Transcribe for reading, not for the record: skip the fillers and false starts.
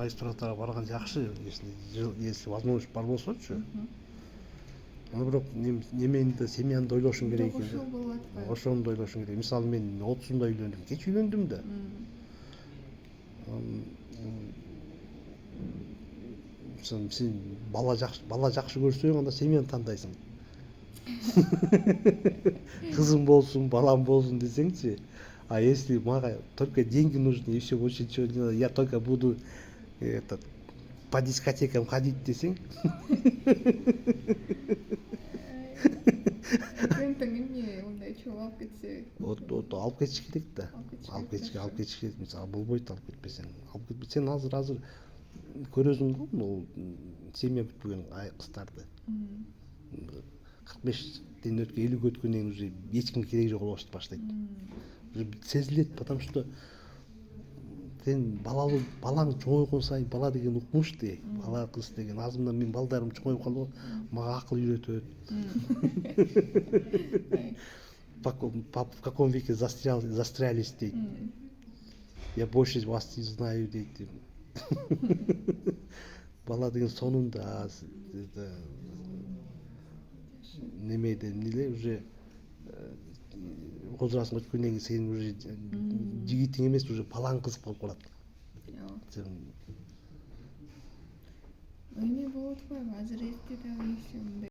магистратураға барған жақсы, если возможность бар болсочу. Аны бирок неменде семьянды ойлошуң керек экен. Ошол болуп атпайбы? Ошондо ойлошуң керек. Мисалы мен 30-ында үйлөндүм, кеч үйлөндүм да. Сен бала жакшы көрсөң, анда семьяны тандайсың. Кызым болсун, балам болсун десеңчи. А если мага только деньги нужны, и все, больше ничего не надо, я только буду по дискотекам ходить десең. Сен эмне мындай чогуу алып кетсе? Алып кетиш керек да. Алып кетиш керек. Мисалы болбойт алып кетпесең. Алып кетпесең азыр көрөсүң го, могу семья бүтпөгөн кыздарды. 45-тен өткөн, 50-гө өткөндөн кийин уже эч кимге кереги жок болуп баштайт. Уже сезилет, потому что сен балаң чоңойгон сайын, бала деген укмуш бала кыз деген. Азырында менин балдарым чоңоюп калды го, мага акыл үйрөтөт. В каком веке застрялись дейт. Я больше вас не знаю дейт. Бала деген сонунда немеден эле уже возрастың өткөндөн кийин сенин уже жигитиң эмес, уже балаң кызык болуп калат. Эме болуп атпайбы? Азыр эрте дагы иши мындай